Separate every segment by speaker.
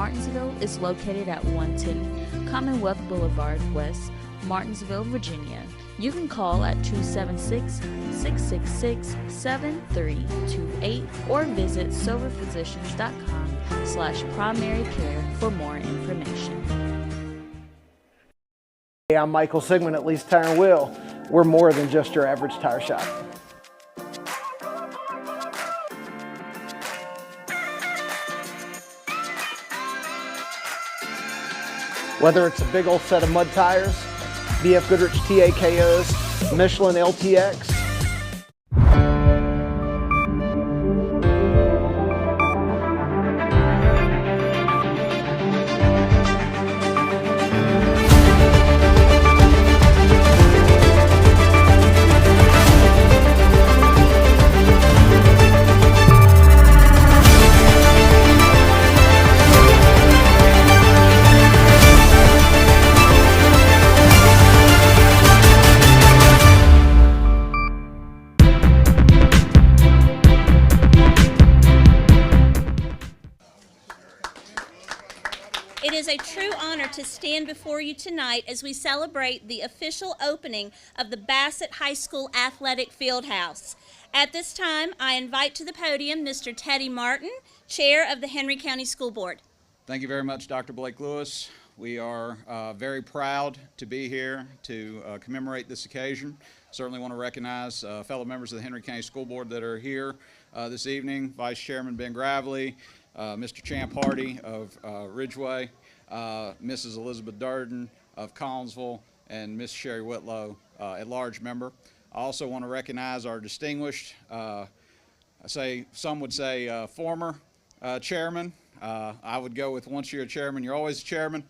Speaker 1: Martinsville is located at 110 Commonwealth Boulevard West, Martinsville, Virginia. You can call at 276-666-7328 or visit silverphysicians.com/primary care for more information.
Speaker 2: Hey, I'm Michael Sigmund at Lease Tire and Wheel. We're more than just your average tire shop. Whether it's a big old set of mud tires, BF Goodrich TAKOs, Michelin LTX,
Speaker 3: It is a true honor to stand before you tonight as we celebrate the official opening of the Bassett High School Athletic Fieldhouse. At this time, I invite to the podium Mr. Teddy Martin, Chair of the Henry County School Board.
Speaker 4: Thank you very much, Dr. Blake Lewis. We are very proud to be here to commemorate this occasion. Certainly want to recognize fellow members of the Henry County School Board that are here this evening. Vice Chairman Ben Gravely, Mr. Champ Hardy of Ridgeway, Mrs. Elizabeth Durden of Collinsville, and Miss Sherry Whitlow, at-large member. I also want to recognize our distinguished, some would say former chairman. I would go with once you're a chairman, you're always a chairman.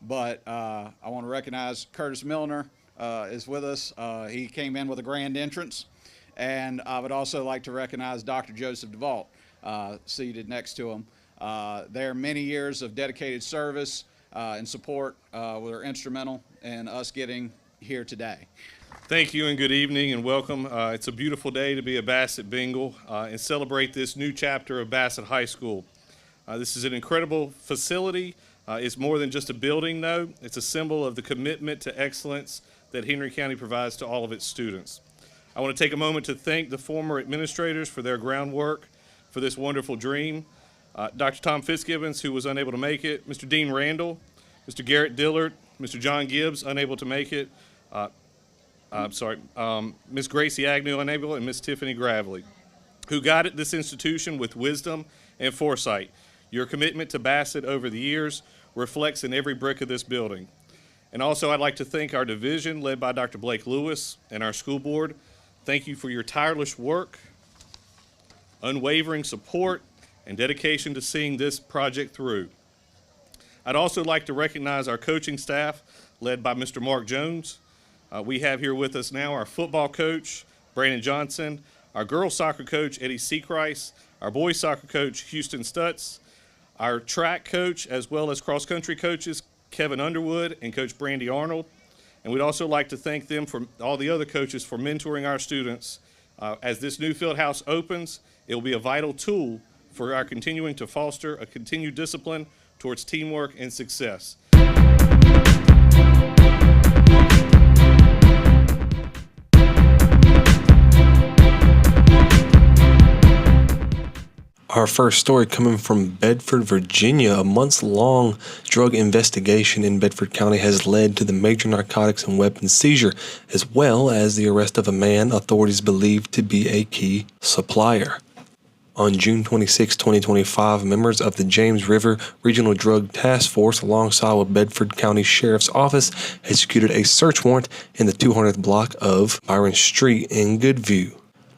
Speaker 4: But I want to recognize Curtis Milner is with us. He came in with a grand entrance. And I would also like to recognize Dr. Joseph DeVault, seated next to him. Their many years of dedicated service and support were instrumental in us getting here today.
Speaker 5: Thank you and good evening and welcome. It's a beautiful day to be a Bassett Bengal and celebrate this new chapter of Bassett High School. This is an incredible facility. It's more than just a building, though. It's a symbol of the commitment to excellence that Henry County provides to all of its students. I want to take a moment to thank the former administrators for their groundwork for this wonderful dream. Dr. Tom Fitzgibbons, who was unable to make it, Mr. Dean Randall, Mr. Garrett Dillard, Mr. John Gibbs, unable to make it, Miss Gracie Agnew, unable, and Miss Tiffany Gravely, who guided this institution with wisdom and foresight. Your commitment to Bassett over the years reflects in every brick of this building. And also, I'd like to thank our division led by Dr. Blake Lewis and our school board. Thank you for your tireless work, unwavering support, and dedication to seeing this project through. I'd also like to recognize our coaching staff led by Mr. Mark Jones. We have here with us now our football coach, Brandon Johnson, our girls soccer coach, Eddie Seachrist, our boys soccer coach, Houston Stutz, our track coach, as well as cross-country coaches, Kevin Underwood and Coach Brandy Arnold. And we'd also like to thank them, for all the other coaches, for mentoring our students. As this new field house opens, it will be a vital tool for our continuing to foster a continued discipline towards teamwork and success.
Speaker 6: Our first story coming from Bedford, Virginia. A months-long drug investigation in Bedford County has led to the major narcotics and weapons seizure, as well as the arrest of a man authorities believe to be a key supplier. On June 26, 2025, members of the James River Regional Drug Task Force, alongside with Bedford County Sheriff's Office, executed a search warrant in the 200th block of Byron Street in Goodview.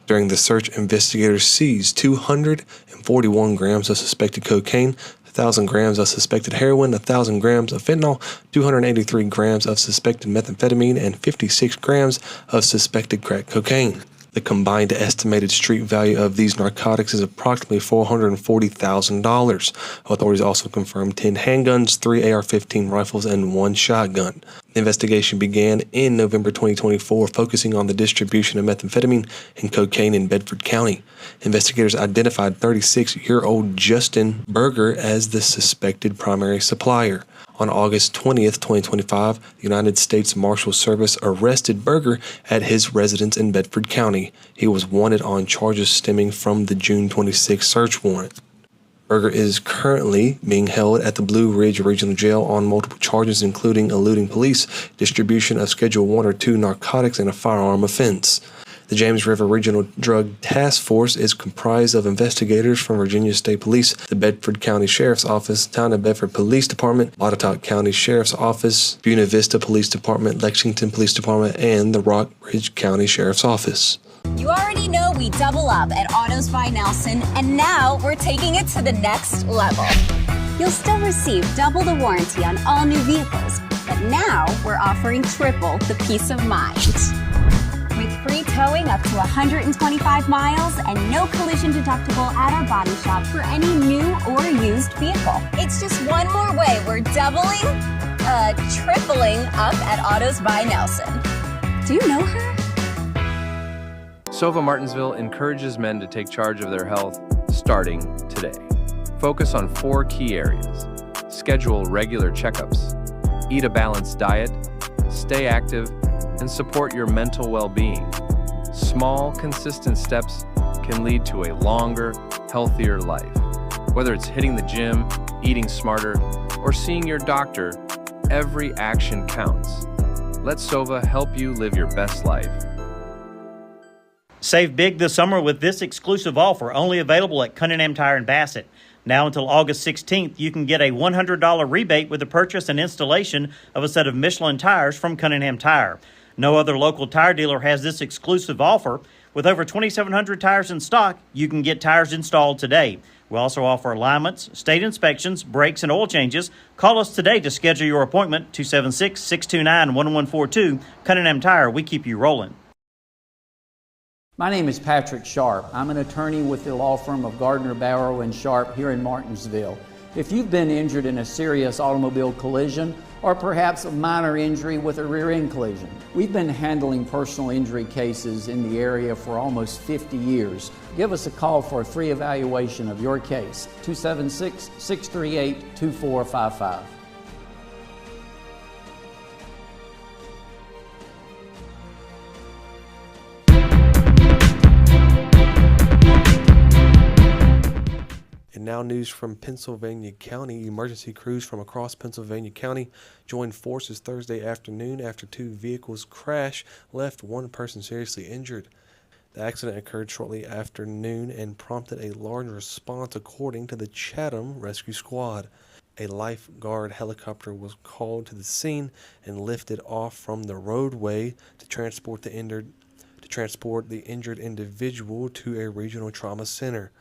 Speaker 6: During the search, investigators seized 241 grams of suspected cocaine, 1,000 grams of suspected heroin, 1,000 grams of fentanyl, 283 grams of suspected methamphetamine, and 56 grams of suspected crack cocaine. The combined estimated street value of these narcotics is approximately $440,000. Authorities also confirmed 10 handguns, 3 AR-15 rifles, and 1 shotgun. The investigation began in November 2024, focusing on the distribution of methamphetamine and cocaine in Bedford County. Investigators identified 36-year-old Justin Berger as the suspected primary supplier. On August 20th, 2025, the United States Marshals Service arrested Berger at his residence in Bedford County. He was wanted on charges stemming from the June 26 search warrant. Berger is currently being held at the Blue Ridge Regional Jail on multiple charges, including eluding police, distribution of Schedule 1 or 2 narcotics, and a firearm offense. The James River Regional Drug Task Force is comprised of investigators from Virginia State Police, the Bedford County Sheriff's Office, Town of Bedford Police Department, Watauga County Sheriff's Office, Buena Vista Police Department, Lexington Police Department, and the Rock Ridge County Sheriff's Office.
Speaker 7: You already know we double up at Autos by Nelson, and now we're taking it to the next level. You'll still receive double the warranty on all new vehicles, but now we're offering triple the peace of mind. With free towing up to 125 miles and no collision deductible at our body shop for any new or used vehicle. It's just one more way we're tripling up at Autos by Nelson. Do you know her?
Speaker 8: Sova Martinsville encourages men to take charge of their health starting today. Focus on 4 key areas. Schedule regular checkups, eat a balanced diet, stay active, and support your mental well-being. Small, consistent steps can lead to a longer, healthier life. Whether it's hitting the gym, eating smarter, or seeing your doctor, every action counts. Let Sova help you live your best life.
Speaker 9: Save big this summer with this exclusive offer, only available at Cunningham Tire in Bassett. Now until August 16th, you can get a $100 rebate with the purchase and installation of a set of Michelin tires from Cunningham Tire. No other local tire dealer has this exclusive offer. With over 2,700 tires in stock, you can get tires installed today. We also offer alignments, state inspections, brakes, and oil changes. Call us today to schedule your appointment, 276-629-1142. Cunningham Tire, we keep you rolling.
Speaker 10: My name is Patrick Sharp. I'm an attorney with the law firm of Gardner, Barrow & Sharp here in Martinsville. If you've been injured in a serious automobile collision or perhaps a minor injury with a rear end collision, we've been handling personal injury cases in the area for almost 50 years. Give us a call for a free evaluation of your case, 276-638-2455.
Speaker 6: And now news from Pennsylvania County. Emergency crews from across Pennsylvania County joined forces Thursday afternoon after 2 vehicles crash left 1 person seriously injured. The accident occurred shortly after noon and prompted a large response according to the Chatham Rescue Squad. A lifeguard helicopter was called to the scene and lifted off from the roadway to transport the injured individual to a regional trauma center.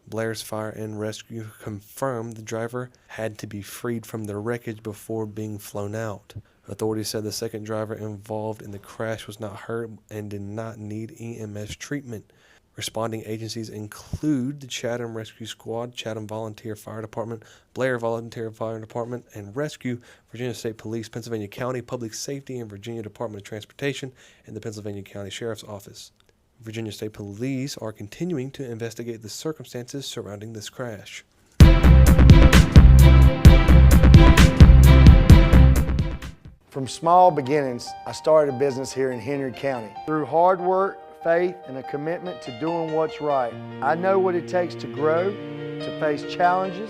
Speaker 6: Blair's Fire and Rescue confirmed the driver had to be freed from the wreckage before being flown out. Authorities said the second driver involved in the crash was not hurt and did not need EMS treatment. Responding agencies include the Chatham Rescue Squad, Chatham Volunteer Fire Department, Blair Volunteer Fire Department and Rescue, Virginia State Police, Pennsylvania County Public Safety and Virginia Department of Transportation, and the Pennsylvania County Sheriff's Office. Virginia State Police are continuing to investigate the circumstances surrounding this crash.
Speaker 11: From small beginnings, I started a business here in Henry County. Through hard work, faith, and a commitment to doing what's right, I know what it takes to grow, to face challenges,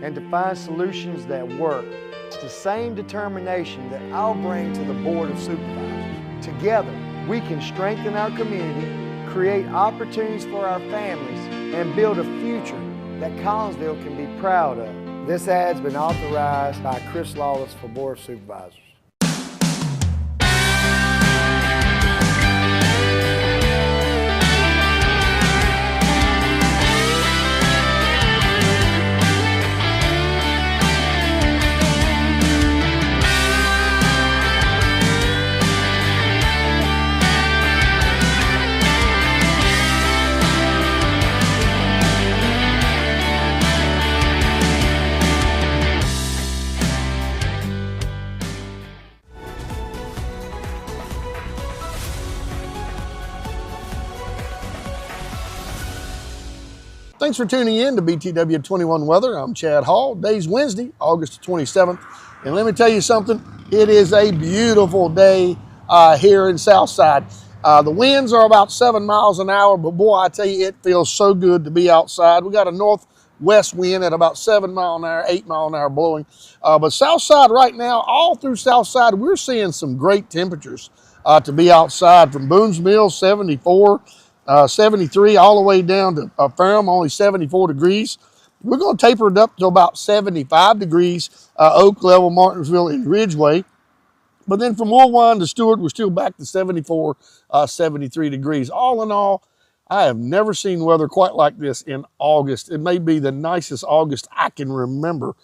Speaker 11: and to find solutions that work. It's the same determination that I'll bring to the Board of Supervisors. Together, we can strengthen our community, create opportunities for our families, and build a future that Collinsville can be proud of. This ad's been authorized by Chris Lawless for Board of Supervisors.
Speaker 12: Thanks for tuning in to BTW21 Weather. I'm Chad Hall. Today's Wednesday, August 27th. And let me tell you something, it is a beautiful day here in Southside. The winds are about 7 miles an hour, but boy, I tell you, it feels so good to be outside. We got a northwest wind at about 7 mile an hour, 8 mile an hour blowing. But Southside right now, all through Southside, we're seeing some great temperatures to be outside, from Boone's Mill, 74, 73, all the way down to Ferrum, only 74 degrees. We're going to taper it up to about 75 degrees, Oak Level, Martinsville, and Ridgeway. But then from Woolwine to Stewart, we're still back to 74, 73 degrees. All in all, I have never seen weather quite like this in August. It may be the nicest August I can remember.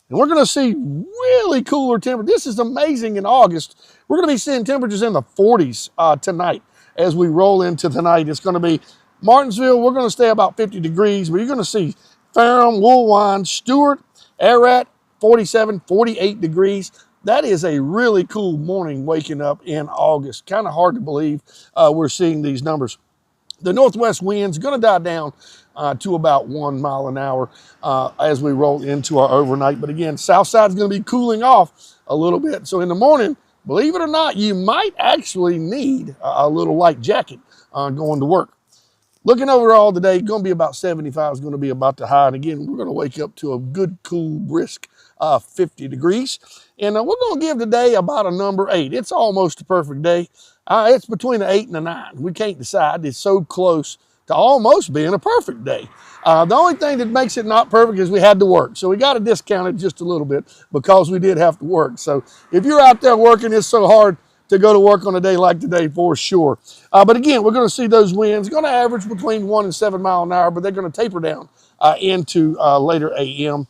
Speaker 12: And we're going to see really cooler temperatures. This is amazing in August. We're going to be seeing temperatures in the 40s tonight as we roll into tonight. It's going to be Martinsville, we're going to stay about 50 degrees, but you're going to see Ferrum, Woolwine, Stewart, Ararat, 47, 48 degrees. That is a really cool morning waking up in August. Kind of hard to believe we're seeing these numbers. The northwest wind's going to die down to about 1 mile an hour as we roll into our overnight. But again, Southside's going to be cooling off a little bit. So in the morning, believe it or not, you might actually need a little light jacket going to work. Looking overall today, going to be about 75 is going to be about the high. And again, we're going to wake up to a good, cool, brisk 50 degrees. And we're going to give today about a number 8. It's almost a perfect day. It's between an 8 and a 9. We can't decide. It's so close to almost being a perfect day. The only thing that makes it not perfect is we had to work. So we got to discount it just a little bit because we did have to work. So if you're out there working, it's so hard to go to work on a day like today for sure. But again, we're going to see those winds going to average between 1 and 7 mile an hour, but they're going to taper down into later a.m.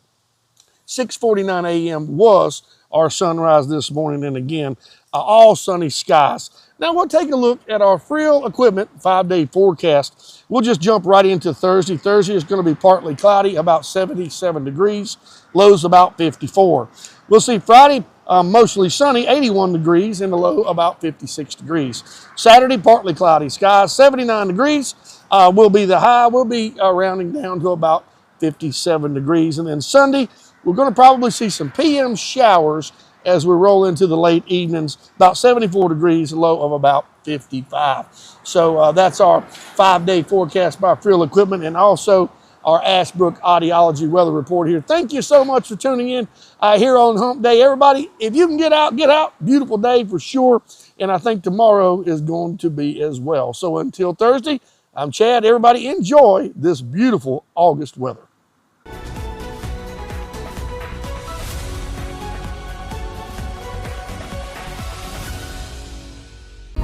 Speaker 12: 6:49 a.m. was our sunrise this morning, and again, all sunny skies. Now we'll take a look at our Friel Equipment 5-day forecast. We'll just jump right into Thursday. Thursday is going to be partly cloudy, about 77 degrees, lows about 54. We'll see Friday, mostly sunny, 81 degrees, and the low about 56 degrees. Saturday, partly cloudy skies, 79 degrees will be the high. We'll be rounding down to about 57 degrees. And then Sunday, we're going to probably see some PM showers as we roll into the late evenings, about 74 degrees, a low of about 55. So that's our 5-day forecast by Friel Equipment, and also our Ashbrook Audiology weather report here. Thank you so much for tuning in here on Hump Day. Everybody, if you can get out, get out. Beautiful day for sure, and I think tomorrow is going to be as well. So until Thursday, I'm Chad. Everybody enjoy this beautiful August weather.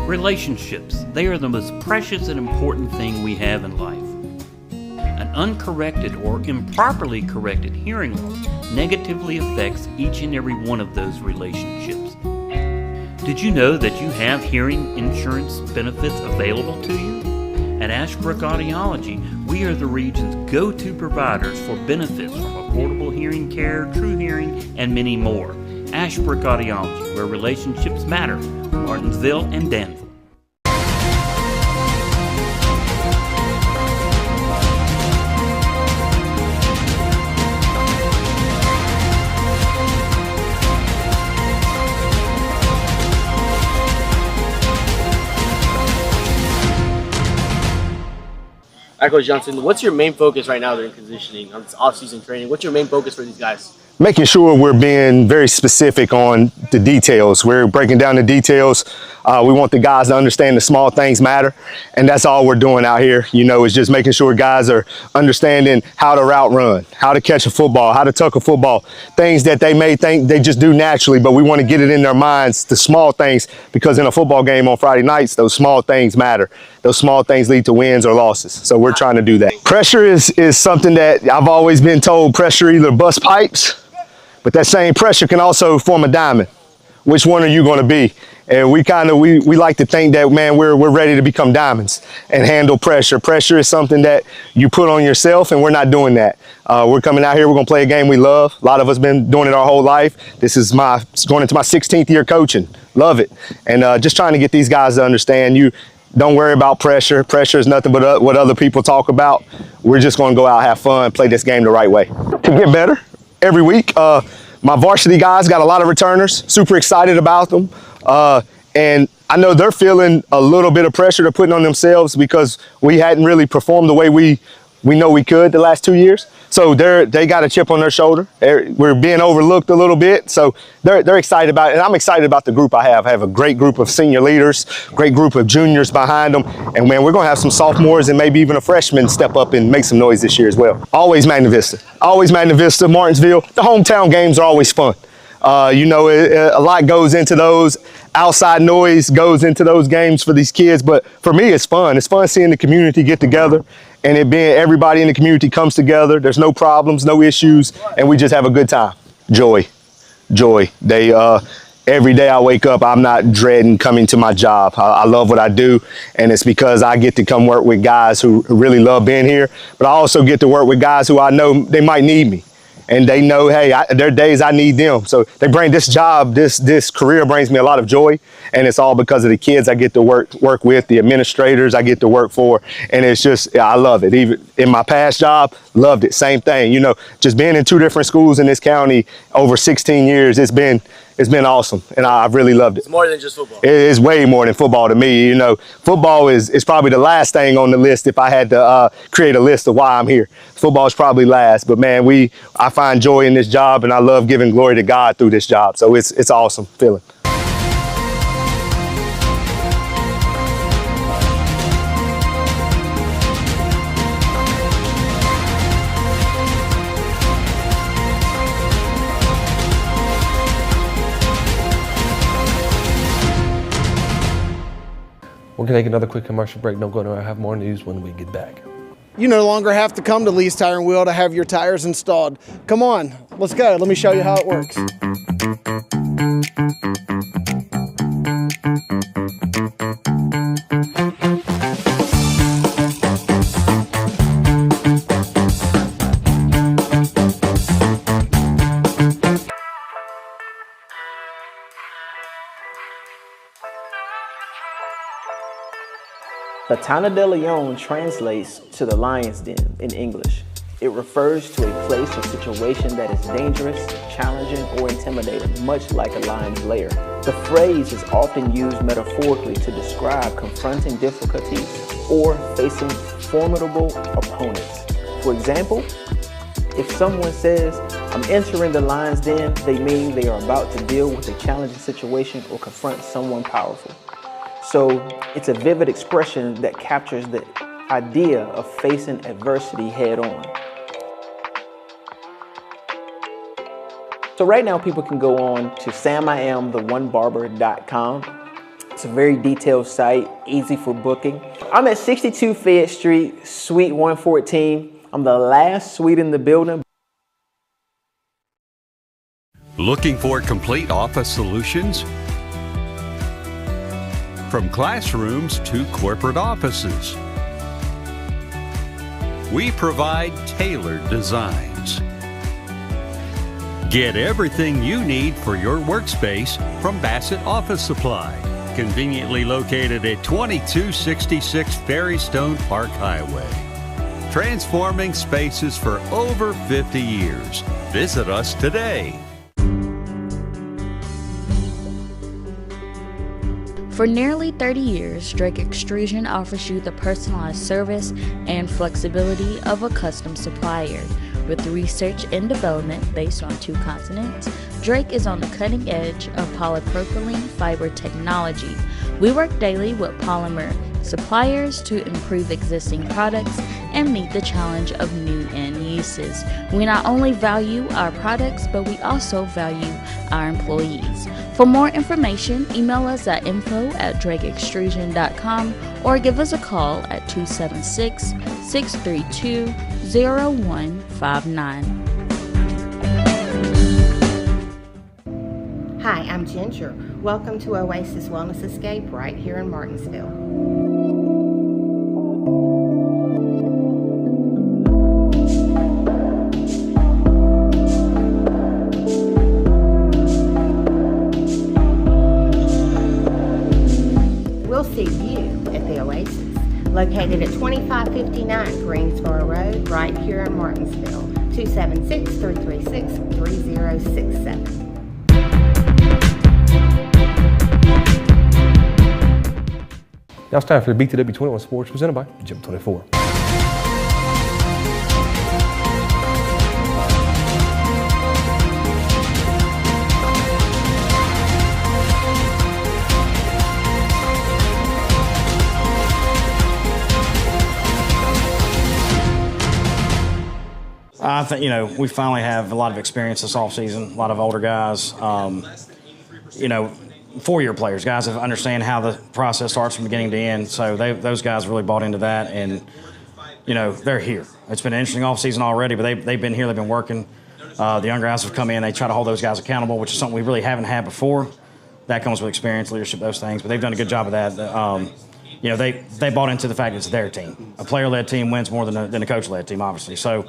Speaker 13: Relationships, they are the most precious and important thing we have in life. An uncorrected or improperly corrected hearing loss negatively affects each and every one of those relationships. Did you know that you have hearing insurance benefits available to you? At Ashbrook Audiology, we are the region's go-to providers for benefits from affordable hearing care, true hearing, and many more. Ashbrook Audiology, where relationships matter, Martinsville and Danville.
Speaker 14: All right, Coach Johnson, what's your main focus right now during conditioning, on this off-season training? What's your main focus for these guys?
Speaker 15: Making sure we're being very specific on the details. We're breaking down the details. We want the guys to understand the small things matter, and that's all we're doing out here. You know, is just making sure guys are understanding how to route run, how to catch a football, how to tuck a football, things that they may think they just do naturally, but we want to get it in their minds, the small things, because in a football game on Friday nights, those small things matter. Those small things lead to wins or losses. So we're trying to do that. Pressure is something that I've always been told, pressure either busts pipes, but that same pressure can also form a diamond. Which one are you going to be? And we like to think that, man, we're ready to become diamonds and handle pressure. Pressure is something that you put on yourself, and we're not doing that. We're coming out here, we're going to play a game we love. A lot of us been doing it our whole life. This is going into my 16th year coaching. Love it. And just trying to get these guys to understand Don't worry about pressure. Pressure is nothing but what other people talk about. We're just going to go out, have fun, play this game the right way. To get better every week, my varsity guys got a lot of returners, super excited about them. And I know they're feeling a little bit of pressure they're putting on themselves because we hadn't really performed the way we know we could the last 2 years. So they got a chip on their shoulder. We're being overlooked a little bit. So they're excited about it. And I'm excited about the group I have. I have a great group of senior leaders, great group of juniors behind them. And man, we're going to have some sophomores and maybe even a freshman step up and make some noise this year as well. Always Magna Vista. Always Magna Vista, Martinsville. The hometown games are always fun. You know, a lot goes into those. Outside noise goes into those games for these kids, but for me, it's fun. It's fun seeing the community get together and it being everybody in the community comes together. There's no problems, no issues, and we just have a good time. Joy. Every day I wake up, I'm not dreading coming to my job. I love what I do, and it's because I get to come work with guys who really love being here, but I also get to work with guys who I know they might need me. And they know, hey, there are days I need them. So they bring this job, this career brings me a lot of joy. And it's all because of the kids I get to work with, the administrators I get to work for. And it's just, I love it. Even in my past job, loved it. Same thing. You know, just being in 2 different schools in this county over 16 years, it's been awesome. And I've really loved it.
Speaker 14: It's more than just football.
Speaker 15: It is way more than football to me. You know, football is probably the last thing on the list if I had to create a list of why I'm here. Football is probably last, but man, I find joy in this job and I love giving glory to God through this job. So it's awesome feeling.
Speaker 6: We're going to take another quick commercial break. Don't go anywhere. I have more news when we get back.
Speaker 2: You no longer have to come to Lee's Tire and Wheel to have your tires installed. Come on, let's go. Let me show you how it works.
Speaker 16: Batana de Leon translates to the lion's den in English. It refers to a place or situation that is dangerous, challenging, or intimidating, much like a lion's lair. The phrase is often used metaphorically to describe confronting difficulties or facing formidable opponents. For example, if someone says, "I'm entering the lion's den," they mean they are about to deal with a challenging situation or confront someone powerful. So it's a vivid expression that captures the idea of facing adversity head on. So right now people can go on to samiamthe1barber.com. It's a very detailed site, easy for booking. I'm at 62 Fayette Street, Suite 114. I'm the last suite in the building.
Speaker 17: Looking for complete office solutions? From classrooms to corporate offices, we provide tailored designs. Get everything you need for your workspace from Bassett Office Supply, conveniently located at 2266 Ferrystone Park Highway. Transforming spaces for over 50 years. Visit us today.
Speaker 1: For nearly 30 years, Drake Extrusion offers you the personalized service and flexibility of a custom supplier. With research and development based on 2 continents, Drake is on the cutting edge of polypropylene fiber technology. We work daily with polymer suppliers to improve existing products and meet the challenge of new end uses. We not only value our products, but we also value our employees. For more information, email us at info@drakeextrusion.com or give us a call at 276-632-0159.
Speaker 18: Hi, I'm Ginger. Welcome to Oasis Wellness Escape right here in Martinsville. We'll see you at the located at 2559 Greensboro Road, right here in Martinsville. 276-336-3067.
Speaker 6: Now it's time for the BTW21 Sports presented by Gym 24.
Speaker 19: I think, we finally have a lot of experience this offseason, a lot of older guys, 4-year players, guys that understand how the process starts from beginning to end. So those guys really bought into that, and, they're here. It's been an interesting offseason already, but they've been here, they've been working. The younger guys have come in, they try to hold those guys accountable, which is something we really haven't had before. That comes with experience, leadership, those things, but they've done a good job of that. They bought into the fact it's their team. A player-led team wins more than a coach-led team, obviously. So,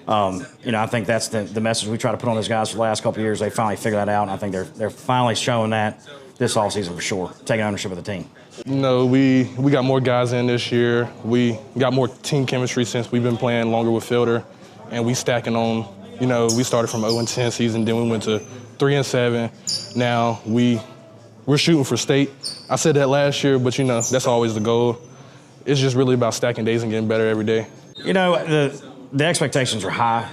Speaker 19: I think that's the message we try to put on those guys for the last couple of years. They finally figured that out, and I think they're finally showing that this offseason for sure, taking ownership of the team.
Speaker 20: We got more guys in this year. We got more team chemistry since we've been playing longer with Fielder, and we stacking on. We started from 0-10 season, then we went to 3-7. Now we're shooting for state. I said that last year, but that's always the goal. It's just really about stacking days and getting better every day.
Speaker 19: The expectations are high.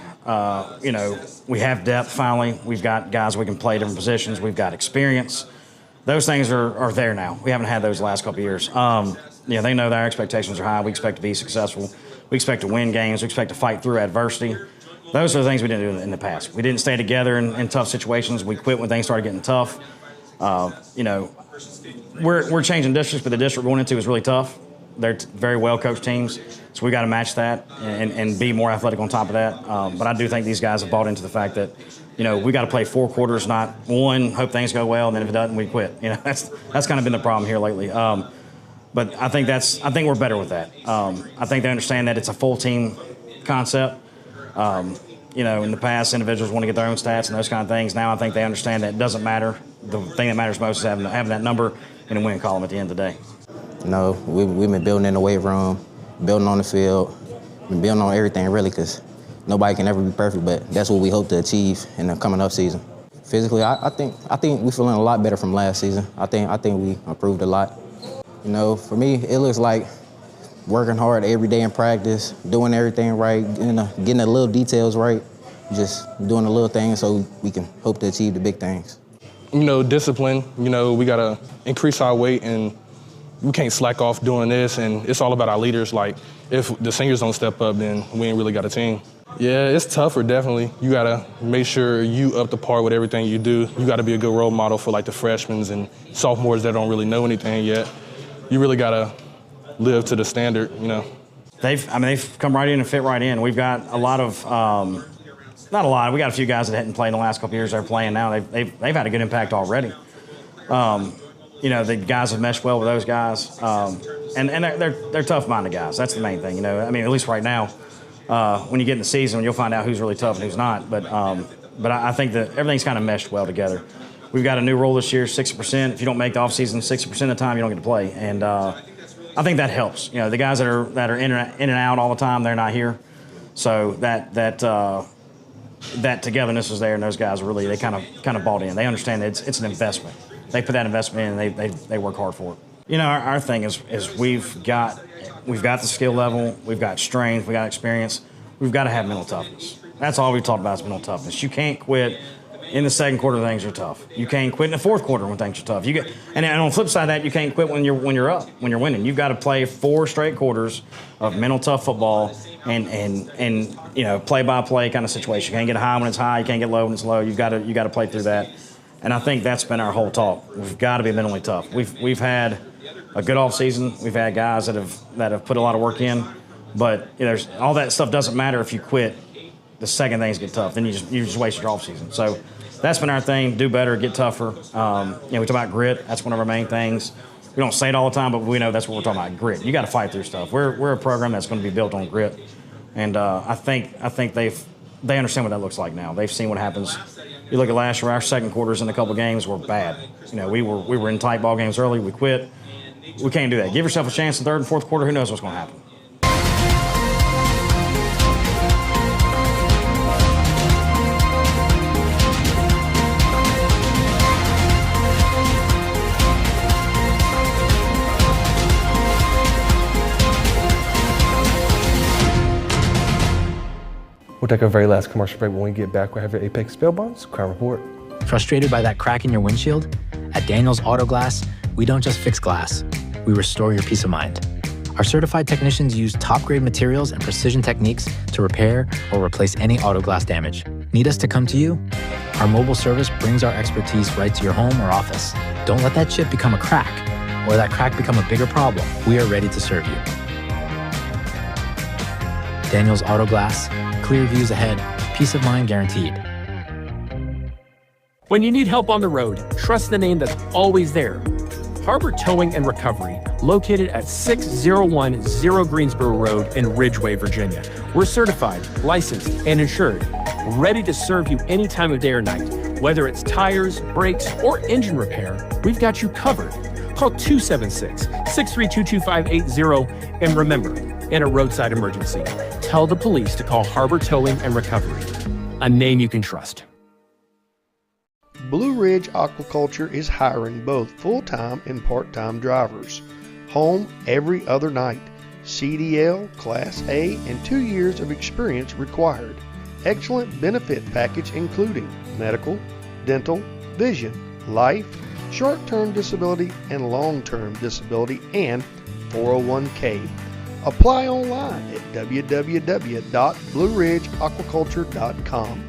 Speaker 19: We have depth finally. We've got guys we can play different positions. We've got experience. Those things are there now. We haven't had those the last couple of years. They know that our expectations are high. We expect to be successful. We expect to win games. We expect to fight through adversity. Those are the things we didn't do in the past. We didn't stay together in tough situations. We quit when things started getting tough. We're changing districts, but the district we're going into is really tough. They're very well-coached teams, so we got to match that and be more athletic on top of that. But I do think these guys have bought into the fact that, we got to play 4 quarters, not one, hope things go well, and then if it doesn't, we quit. That's kind of been the problem here lately. But I think we're better with that. I think they understand that it's a full team concept. In the past, individuals want to get their own stats and those kind of things. Now I think they understand that it doesn't matter. The thing that matters most is having that number in a win column at the end of the day.
Speaker 21: We've been building in the weight room, building on the field, been building on everything really, because nobody can ever be perfect, but that's what we hope to achieve in the coming up season. Physically, I think we're feeling a lot better from last season. I think we improved a lot. For me, it looks like working hard every day in practice, doing everything right, getting the little details right, just doing the little things so we can hope to achieve the big things.
Speaker 20: Discipline, we got to increase our weight, and we can't slack off doing this, and it's all about our leaders. Like, if the seniors don't step up, then we ain't really got a team. Yeah, it's tougher, definitely. You got to make sure you up to par with everything you do. You got to be a good role model for, the freshmen and sophomores that don't really know anything yet. You really got to live to the standard,
Speaker 19: They've come right in and fit right in. We've got a lot of, not a lot, we got a few guys that hadn't played in the last couple of years that are playing now. They've had a good impact already. The guys have meshed well with those guys, and they're tough-minded guys. That's the main thing, at least right now, when you get in the season, you'll find out who's really tough and who's not. But I think that everything's kind of meshed well together. We've got a new rule this year, 60%. If you don't make the offseason 60% of the time, you don't get to play, and I think that helps. The guys that are in and out all the time, they're not here, so that togetherness is there, and those guys really they kind of bought in. They understand that it's an investment. They put that investment in, and they work hard for it. Our thing is we've got the skill level, we've got strength, we got experience. We've got to have mental toughness. That's all we've talked about is mental toughness. You can't quit in the second quarter when things are tough. You can't quit in the fourth quarter when things are tough. And on the flip side of that, you can't quit when you're up, when you're winning. You've got to play 4 straight quarters of mental tough football and play by play kind of situation. You can't get high when it's high. You can't get low when it's low. You got to play through that. And I think that's been our whole talk. We've got to be mentally tough. We've had a good off season. We've had guys that have put a lot of work in, but there's all that stuff doesn't matter if you quit the second things get tough. Then you just waste your off season. So that's been our thing. Do better, get tougher. We talk about grit. That's one of our main things. We don't say it all the time, but we know that's what we're talking about. Grit. You got to fight through stuff. We're a program that's going to be built on grit, and I think they understand what that looks like now. They've seen what happens. You look at last year, our second quarters in a couple games were bad. We were in tight ball games early. We quit. We can't do that. Give yourself a chance in third and fourth quarter. Who knows what's going to happen?
Speaker 6: We'll take our very last commercial break. When we get back, we'll have your Apex Bail Bonds Crime Report.
Speaker 3: Frustrated by that crack in your windshield? At Daniels Auto Glass, we don't just fix glass, we restore your peace of mind. Our certified technicians use top-grade materials and precision techniques to repair or replace any auto glass damage. Need us to come to you? Our mobile service brings our expertise right to your home or office. Don't let that chip become a crack, or that crack become a bigger problem. We are ready to serve you. Daniels Auto Glass, clear views ahead, peace of mind guaranteed.
Speaker 22: When you need help on the road, trust the name that's always there. Harbor Towing and Recovery, located at 6010 Greensboro Road in Ridgeway, Virginia. We're certified, licensed, and insured, ready to serve you any time of day or night. Whether it's tires, brakes, or engine repair, we've got you covered. Call 276-632-2580, and remember, in a roadside emergency, tell the police to call Harbor Towing and Recovery, a name you can trust.
Speaker 12: Blue Ridge Aquaculture is hiring both full-time and part-time drivers. Home every other night. CDL, Class A, and 2 years of experience required. Excellent benefit package including medical, dental, vision, life, short-term disability, and long-term disability, and 401k. Apply online at www.blueridgeaquaculture.com.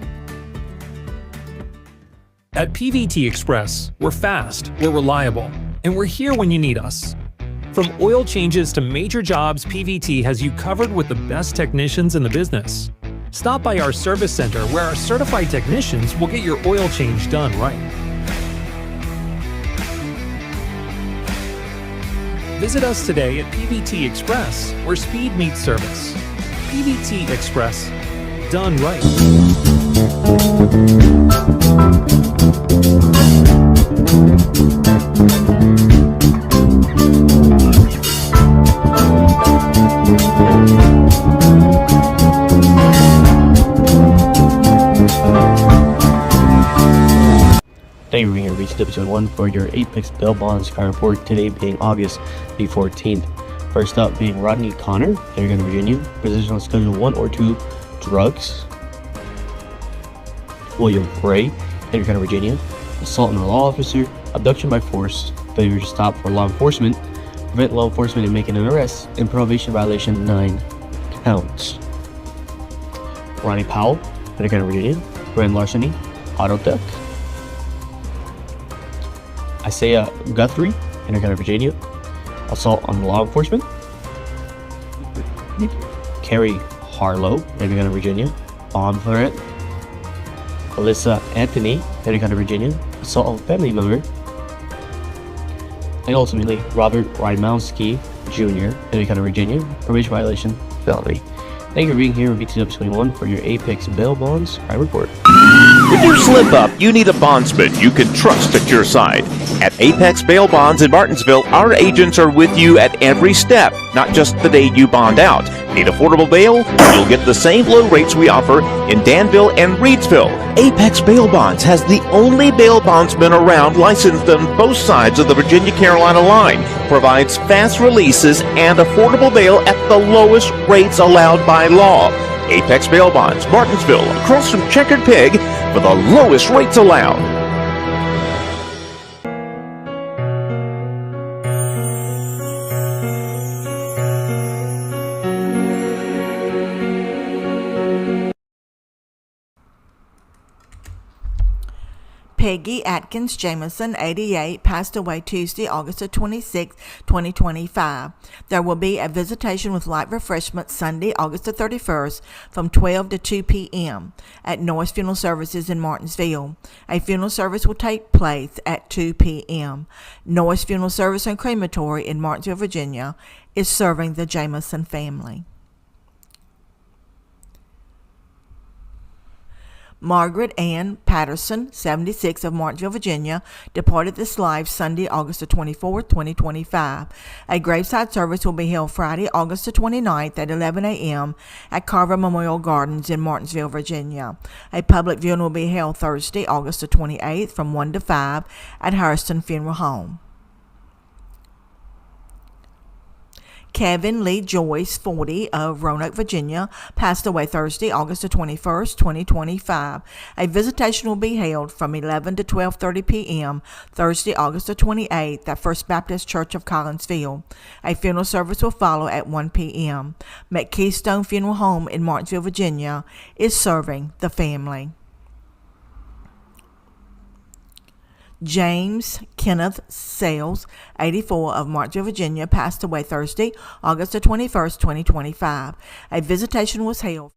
Speaker 22: At PVT Express, we're fast, we're reliable, and we're here when you need us. From oil changes to major jobs, PVT has you covered with the best technicians in the business. Stop by our service center where our certified technicians will get your oil change done right. Visit us today at PVT Express, where speed meets service. PVT Express, done right.
Speaker 14: Thank you for being here, BTW21 for your Apex Bail Bonds Crime Report, today being August the 14th. First up being Rodney Connor, Henry, Virginia, position on Schedule 1 or 2, drugs. William Gray, Henry, Virginia, assault on a law officer, abduction by force, failure to stop for law enforcement, prevent law enforcement in making an arrest, and probation violation 9 counts. Ronnie Powell, Henry, Virginia, grand larceny, auto theft. Isaiah Guthrie, Henry, Virginia, assault on law enforcement. Carrie Harlow, Henry, Virginia, bomb threat. Alyssa Anthony, Henry, Virginia, assault on family member. And ultimately, Robert Rymowski Jr., Henry, Virginia, probation violation, felony. Thank you for being here with BTW21 for your Apex Bail Bonds Crime Report.
Speaker 23: If you slip up, you need a bondsman you can trust at your side. At Apex Bail Bonds in Martinsville, our agents are with you at every step, not just the day you bond out. Need affordable bail? You'll get the same low rates we offer in Danville and Reedsville. Apex Bail Bonds has the only bail bondsman around licensed on both sides of the Virginia-Carolina line. Provides fast releases and affordable bail at the lowest rates allowed by law. Apex Bail Bonds, Martinsville, across from Checkered Pig, for the lowest rates allowed.
Speaker 24: Peggy Atkins Jameson, 88, passed away Tuesday, August 26, 2025. There will be a visitation with light refreshments Sunday, August 31st, from 12 to 2 p.m. at Norris Funeral Services in Martinsville. A funeral service will take place at 2 p.m. Norris Funeral Service and Crematory in Martinsville, Virginia, is serving the Jameson family. Margaret Ann Patterson, 76, of Martinsville, Virginia, departed this life Sunday, August the 24th, 2025. A graveside service will be held Friday, August the 29th at 11 a.m. at Carver Memorial Gardens in Martinsville, Virginia. A public viewing will be held Thursday, August the 28th from 1 to 5 at Harrison Funeral Home. Kevin Lee Joyce, 40, of Roanoke, Virginia, passed away Thursday, August the 21st, 2025. A visitation will be held from 11 to 12:30 p.m. Thursday, August the 28th at First Baptist Church of Collinsville. A funeral service will follow at 1 p.m. McKeystone Funeral Home in Martinsville, Virginia, is serving the family. James Kenneth Sales, 84, of Martinsville, Virginia, passed away Thursday, August the 21st, 2025. A visitation was held.